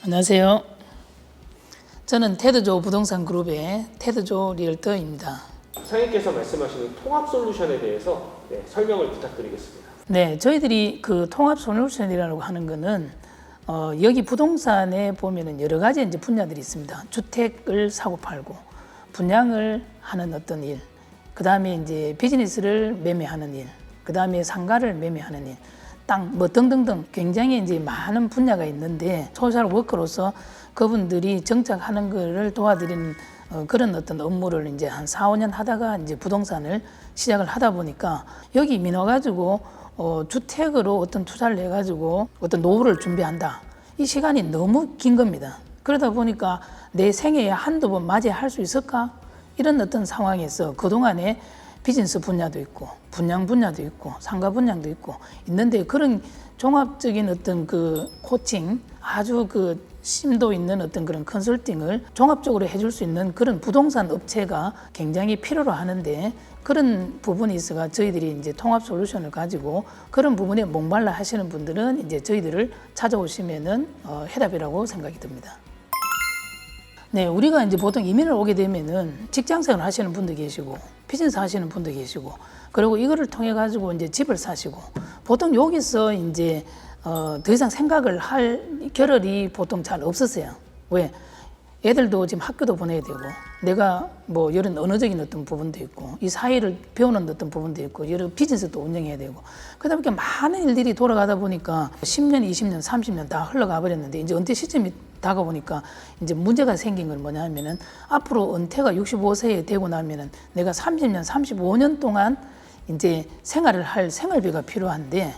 안녕하세요. 저는 테드조 부동산 그룹의 테드조 리얼터입니다. 사장님께서 말씀하시는 통합 솔루션에 대해서 설명을 부탁드리겠습니다. 네, 저희들이 그 통합 솔루션이라고 하는 거는 여기 부동산에 보면은 여러 가지 이제 분야들이 있습니다. 주택을 사고 팔고 분양을 하는 어떤 일, 그 다음에 이제 비즈니스를 매매하는 일, 그 다음에 상가를 매매하는 일, 땅 뭐 등등등 굉장히 이제 많은 분야가 있는데 소셜 워커로서 그분들이 정착하는 거를 도와드리는 그런 어떤 업무를 이제 한 4, 5년 하다가 이제 부동산을 시작을 하다 보니까 여기 민어 가지고 주택으로 어떤 투자를 해가지고 어떤 노후를 준비한다. 이 시간이 너무 긴 겁니다. 그러다 보니까 내 생애에 한두 번 맞이할 수 있을까? 이런 어떤 상황에서 그동안에 비즈니스 분야도 있고 분양 분야도 있고 상가 분양도 있고 있는데 그런 종합적인 어떤 그 코칭 아주 그 심도 있는 어떤 그런 컨설팅을 종합적으로 해줄 수 있는 그런 부동산 업체가 굉장히 필요로 하는데 그런 부분이 있어가 저희들이 이제 통합 솔루션을 가지고 그런 부분에 목말라 하시는 분들은 이제 저희들을 찾아오시면은 해답이라고 생각이 듭니다. 네, 우리가 이제 보통 이민을 오게 되면은 직장 생활 하시는 분도 계시고 비즈니스 하시는 분도 계시고 그리고 이거를 통해 가지고 이제 집을 사시고 보통 여기서 이제 더 이상 생각을 할 겨를이 보통 잘 없으세요. 왜? 애들도 지금 학교도 보내야 되고 내가 뭐 이런 언어적인 어떤 부분도 있고 이 사회를 배우는 어떤 부분도 있고 여러 비즈니스도 운영해야 되고 그러다 보니까 많은 일들이 돌아가다 보니까 10년, 20년, 30년 다 흘러가 버렸는데 이제 은퇴 시점이 다가오니까 이제 문제가 생긴 건 뭐냐면은 앞으로 은퇴가 65세에 되고 나면은 내가 30년, 35년 동안 이제 생활을 할 생활비가 필요한데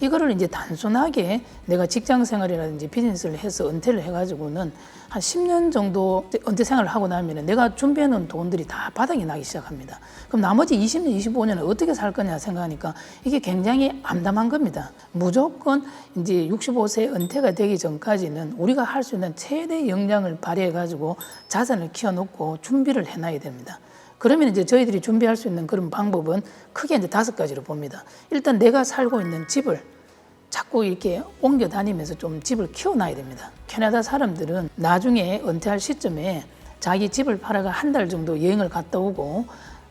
이거를 이제 단순하게 내가 직장 생활이라든지 비즈니스를 해서 은퇴를 해가지고는 한 10년 정도 은퇴 생활을 하고 나면 내가 준비해 놓은 돈들이 다 바닥이 나기 시작합니다. 그럼 나머지 20년, 25년은 어떻게 살 거냐 생각하니까 이게 굉장히 암담한 겁니다. 무조건 이제 65세 은퇴가 되기 전까지는 우리가 할 수 있는 최대 역량을 발휘해가지고 자산을 키워놓고 준비를 해놔야 됩니다. 그러면 이제 저희들이 준비할 수 있는 그런 방법은 크게 이제 5가지로 봅니다. 일단 내가 살고 있는 집을 자꾸 이렇게 옮겨 다니면서 좀 집을 키워놔야 됩니다. 캐나다 사람들은 나중에 은퇴할 시점에 자기 집을 팔아가 한 달 정도 여행을 갔다 오고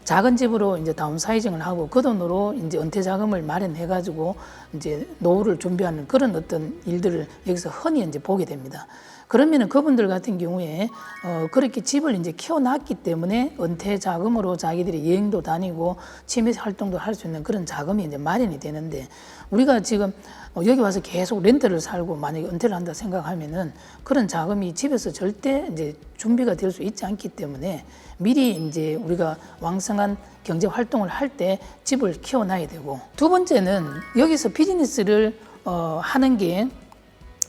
작은 집으로 이제 다운사이징을 하고 그 돈으로 이제 은퇴 자금을 마련해 가지고 이제 노후를 준비하는 그런 어떤 일들을 여기서 흔히 이제 보게 됩니다. 그러면은 그분들 같은 경우에 그렇게 집을 이제 키워놨기 때문에 은퇴 자금으로 자기들이 여행도 다니고 취미 활동도 할 수 있는 그런 자금이 이제 마련이 되는데 우리가 지금 여기 와서 계속 렌트를 살고 만약에 은퇴를 한다 생각하면은 그런 자금이 집에서 절대 이제 준비가 될 수 있지 않기 때문에 미리 이제 우리가 왕성한 경제 활동을 할 때 집을 키워놔야 되고 두 번째는 여기서 비즈니스를 하는 게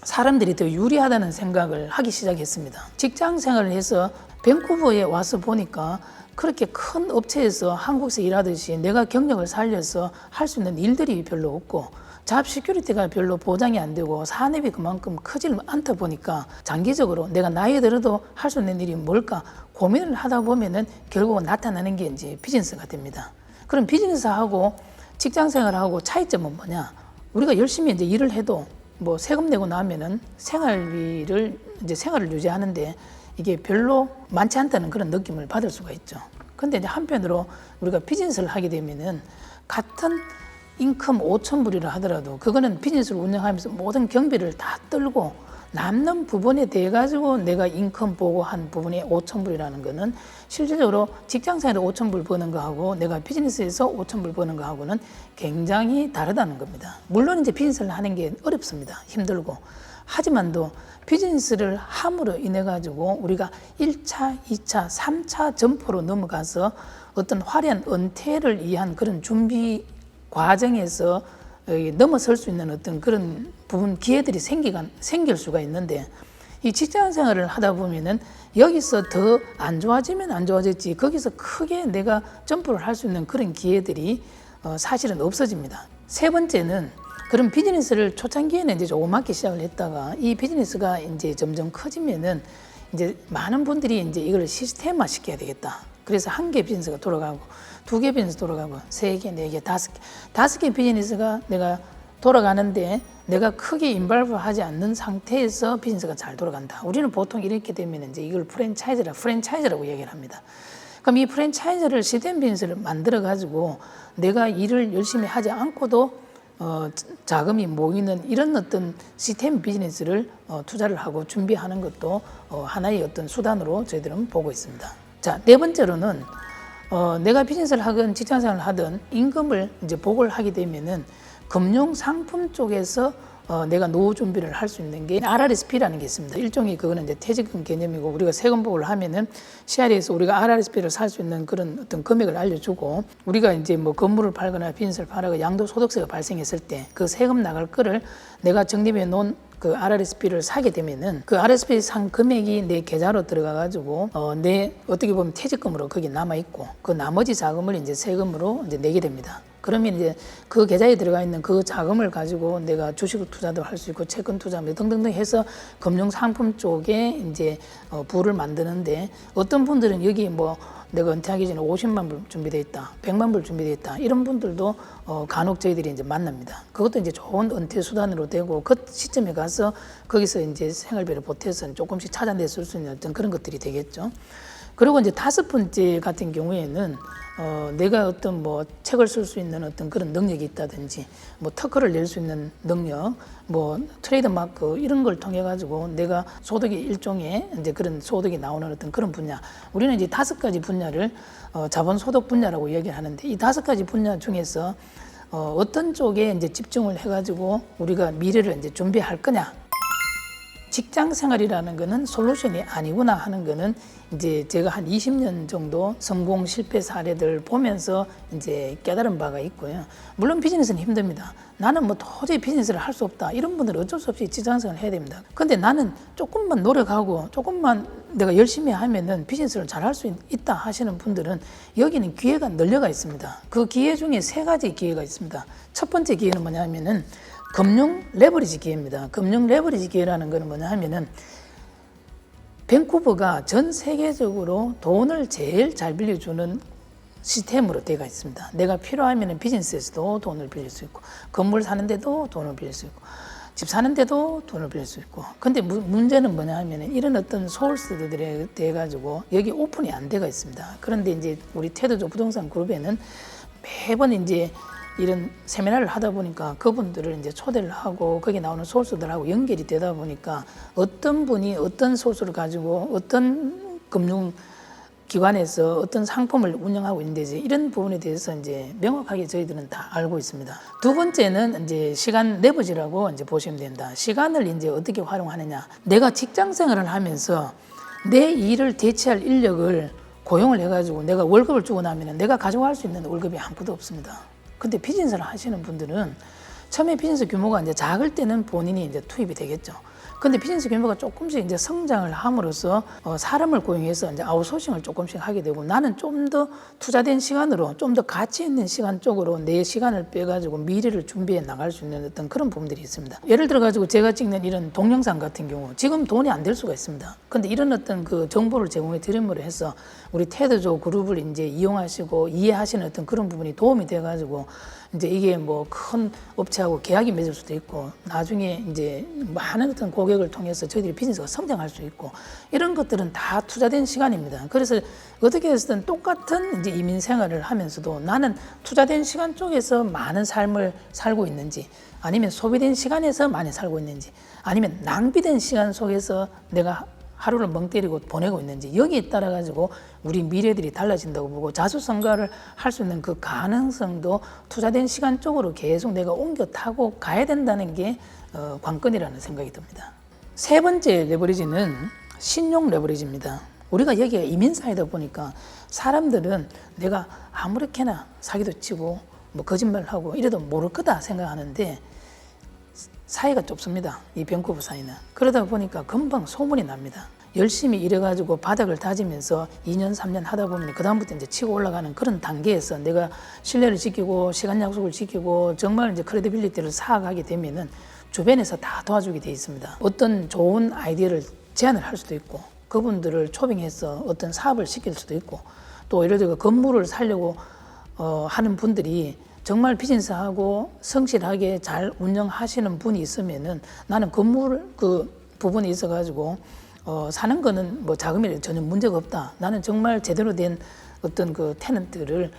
사람들이 더 유리하다는 생각을 하기 시작했습니다. 직장 생활을 해서 밴쿠버에 와서 보니까 그렇게 큰 업체에서 한국에서 일하듯이 내가 경력을 살려서 할 수 있는 일들이 별로 없고 잡 시큐리티가 별로 보장이 안 되고 산업이 그만큼 크지 않다 보니까 장기적으로 내가 나이 들어도 할 수 있는 일이 뭘까 고민을 하다 보면은 결국은 나타나는 게 이제 비즈니스가 됩니다. 그럼 비즈니스하고 직장 생활하고 차이점은 뭐냐? 우리가 열심히 이제 일을 해도 뭐 세금 내고 나면은 생활비를 이제 생활을 유지하는데 이게 별로 많지 않다는 그런 느낌을 받을 수가 있죠. 근데 이제 한편으로 우리가 비즈니스를 하게 되면은 같은 인컴 5,000불이라 하더라도 그거는 비즈니스를 운영하면서 모든 경비를 다 떨고 남는 부분에 대해 가지고 내가 인컴 보고 한 부분이 5,000불이라는 거는 실질적으로 직장생활에 5,000불 버는 거하고 내가 비즈니스에서 5,000불 버는 거하고는 굉장히 다르다는 겁니다. 물론 이제 비즈니스를 하는 게 어렵습니다. 힘들고. 하지만도 비즈니스를 함으로 인해 가지고 우리가 1차, 2차, 3차 점포로 넘어가서 어떤 화려한 은퇴를 위한 그런 준비 과정에서 넘어설 수 있는 어떤 그런 부분 기회들이 생길 수가 있는데 이 직장 생활을 하다 보면은 여기서 더 안 좋아지면 안 좋아졌지 거기서 크게 내가 점프를 할 수 있는 그런 기회들이 사실은 없어집니다. 세 번째는 그런 비즈니스를 초창기에는 이제 조그맣게 시작을 했다가 이 비즈니스가 이제 점점 커지면은 이제 많은 분들이 이제 이걸 시스템화 시켜야 되겠다. 그래서 한 개 비즈니스가 돌아가고 2개 비즈니스 돌아가고 3개, 4개, 5개. 5개 비즈니스가 내가 돌아가는데 내가 크게 인발브하지 않는 상태에서 비즈니스가 잘 돌아간다. 우리는 보통 이렇게 되면 이제 이걸 프랜차이즈라고 얘기를 합니다. 그럼 이 프랜차이즈를 시스템 비즈니스를 만들어 가지고 내가 일을 열심히 하지 않고도 자금이 모이는 이런 어떤 시스템 비즈니스를 투자를 하고 준비하는 것도 하나의 어떤 수단으로 저희들은 보고 있습니다. 자, 네 번째로는 내가 비즈니스를 하든 직장생활을 하든 임금을 이제 보고를 하게 되면은 금융 상품 쪽에서 내가 노후 준비를 할 수 있는 게 RRSP라는 게 있습니다. 일종의 그거는 이제 퇴직금 개념이고 우리가 세금 보고를 하면은 CR에서 우리가 RRSP를 살 수 있는 그런 어떤 금액을 알려주고 우리가 이제 뭐 건물을 팔거나 비즈니스를 팔아가 양도소득세가 발생했을 때 그 세금 나갈 거를 내가 적립해 놓은 그 RRSP를 사게 되면은 그 RRSP 산 금액이 내 계좌로 들어가 가지고 내 어떻게 보면 퇴직금으로 거기 남아 있고 그 나머지 자금을 이제 세금으로 이제 내게 됩니다. 그러면 이제 그 계좌에 들어가 있는 그 자금을 가지고 내가 주식 투자도 할 수 있고 채권 투자 등등등 해서 금융 상품 쪽에 이제 부를 만드는데 어떤 분들은 여기 뭐 내가 은퇴하기 전에 50만 불 준비돼 있다, 100만 불 준비돼 있다 이런 분들도 간혹 저희들이 이제 만납니다. 그것도 이제 좋은 은퇴 수단으로 되고 그 시점에 가서 거기서 이제 생활비를 보태서 조금씩 찾아내 쓸 수 있는 어떤 그런 것들이 되겠죠. 그리고 이제 다섯 번째 같은 경우에는 내가 어떤 뭐 책을 쓸 수 있는 어떤 그런 능력이 있다든지 뭐 특허를 낼 수 있는 능력, 뭐 트레이드 마크 이런 걸 통해 가지고 내가 소득의 일종의 이제 그런 소득이 나오는 어떤 그런 분야. 우리는 이제 다섯 가지 분야를 자본 소득 분야라고 얘기를 하는데 이 다섯 가지 분야 중에서 어떤 쪽에 이제 집중을 해 가지고 우리가 미래를 이제 준비할 거냐. 직장 생활이라는 거는 솔루션이 아니구나 하는 거는 이제 제가 한 20년 정도 성공 실패 사례들 보면서 이제 깨달은 바가 있고요. 물론 비즈니스는 힘듭니다. 나는 뭐 도저히 비즈니스를 할 수 없다. 이런 분들은 어쩔 수 없이 직장 생활을 해야 됩니다. 근데 나는 조금만 노력하고 조금만 내가 열심히 하면은 비즈니스를 잘 할 수 있다 하시는 분들은 여기는 기회가 널려가 있습니다. 그 기회 중에 세 가지 기회가 있습니다. 첫 번째 기회는 뭐냐면은 금융 레버리지 기회입니다. 금융 레버리지 기회라는 것은 뭐냐 하면은 밴쿠버가 전 세계적으로 돈을 제일 잘 빌려주는 시스템으로 되어 있습니다. 내가 필요하면 비즈니스에서도 돈을 빌릴 수 있고 건물 사는데도 돈을 빌릴 수 있고 집 사는데도 돈을 빌릴 수 있고 근데 문제는 뭐냐 하면 이런 어떤 소울스들에 대해 가지고 여기 오픈이 안 되어 있습니다. 그런데 이제 우리 테드조 부동산 그룹에는 매번 이제 이런 세미나를 하다 보니까 그분들을 이제 초대를 하고 거기 나오는 소스들하고 연결이 되다 보니까 어떤 분이 어떤 소스를 가지고 어떤 금융기관에서 어떤 상품을 운영하고 있는지 이런 부분에 대해서 이제 명확하게 저희들은 다 알고 있습니다. 두 번째는 이제 시간 레버지라고 이제 보시면 된다. 시간을 이제 어떻게 활용하느냐. 내가 직장 생활을 하면서 내 일을 대체할 인력을 고용을 해가지고 내가 월급을 주고 나면 내가 가져갈 수 있는 월급이 아무것도 없습니다. 근데 비즈니스를 하시는 분들은 처음에 비즈니스 규모가 이제 작을 때는 본인이 이제 투입이 되겠죠. 근데 비즈니스 규모가 조금씩 이제 성장을 함으로써 사람을 고용해서 이제 아웃소싱을 조금씩 하게 되고 나는 좀 더 투자된 시간으로 좀 더 가치 있는 시간 쪽으로 내 시간을 빼가지고 미래를 준비해 나갈 수 있는 어떤 그런 부분들이 있습니다. 예를 들어 가지고 제가 찍는 이런 동영상 같은 경우 지금 돈이 안 될 수가 있습니다. 근데 이런 어떤 그 정보를 제공해 드림으로 해서 우리 테드조 그룹을 이제 이용하시고 이해하시는 어떤 그런 부분이 도움이 돼 가지고 이제 이게 뭐 큰 업체하고 계약이 맺을 수도 있고 나중에 이제 많은 어떤 고객을 통해서 저희들이 비즈니스가 성장할 수 있고 이런 것들은 다 투자된 시간입니다. 그래서 어떻게 해서든 똑같은 이제 이민 생활을 하면서도 나는 투자된 시간 쪽에서 많은 삶을 살고 있는지 아니면 소비된 시간에서 많이 살고 있는지 아니면 낭비된 시간 속에서 내가 하루를 멍 때리고 보내고 있는지 여기에 따라 가지고 우리 미래들이 달라진다고 보고 자수성가를 할 수 있는 그 가능성도 투자된 시간 쪽으로 계속 내가 옮겨 타고 가야 된다는 게 관건이라는 생각이 듭니다. 세 번째 레버리지는 신용 레버리지입니다. 우리가 여기가 이민사회다 보니까 사람들은 내가 아무렇게나 사기도 치고 뭐 거짓말을 하고 이래도 모를 거다 생각하는데 사이가 좁습니다. 이 밴쿠버 사이는. 그러다 보니까 금방 소문이 납니다. 열심히 일해가지고 바닥을 다지면서 2년, 3년 하다 보면 그다음부터 이제 치고 올라가는 그런 단계에서 내가 신뢰를 지키고 시간 약속을 지키고 정말 이제 크레디빌리티를 쌓아가게 되면은 주변에서 다 도와주게 돼 있습니다. 어떤 좋은 아이디어를 제안을 할 수도 있고 그분들을 초빙해서 어떤 사업을 시킬 수도 있고 또 예를 들어 건물을 살려고 하는 분들이 정말 비즈니스하고 성실하게 잘 운영하시는 분이 있으면은 나는 건물 그 부분에 있어가지고 사는 거는 뭐 자금이 전혀 문제가 없다. 나는 정말 제대로 된 어떤 그 테넌트를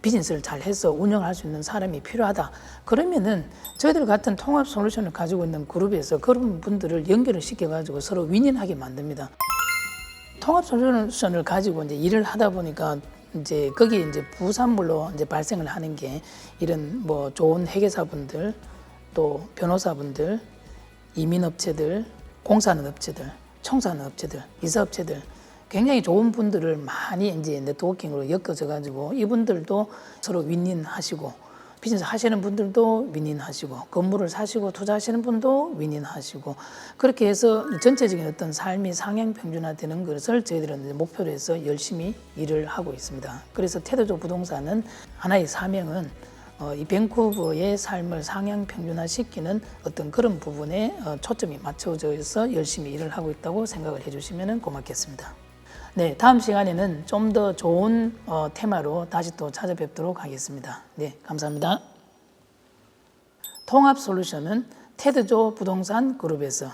비즈니스를 잘 해서 운영할 수 있는 사람이 필요하다. 그러면은 저희들 같은 통합 솔루션을 가지고 있는 그룹에서 그런 분들을 연결을 시켜가지고 서로 윈윈하게 만듭니다. 통합 솔루션을 가지고 이제 일을 하다 보니까 이제 거기 이제 부산물로 이제 발생을 하는 게 이런 뭐 좋은 회계사분들, 또 변호사분들, 이민업체들, 공사하는 업체들, 청소하는 업체들, 이사업체들 굉장히 좋은 분들을 많이 이제 네트워킹으로 엮어져 가지고 이분들도 서로 윈윈하시고 비즈니스 하시는 분들도 윈윈하시고 건물을 사시고 투자하시는 분도 윈윈하시고 그렇게 해서 전체적인 어떤 삶이 상향 평준화되는 것을 저희들은 이제 목표로 해서 열심히 일을 하고 있습니다. 그래서 테드조 부동산은 하나의 사명은 이 밴쿠버의 삶을 상향 평준화시키는 어떤 그런 부분에 초점이 맞춰져 있어 열심히 일을 하고 있다고 생각을 해주시면 고맙겠습니다. 네, 다음 시간에는 좀 더 좋은 테마로 다시 또 찾아뵙도록 하겠습니다. 네, 감사합니다. 통합 솔루션은 테드조 부동산 그룹에서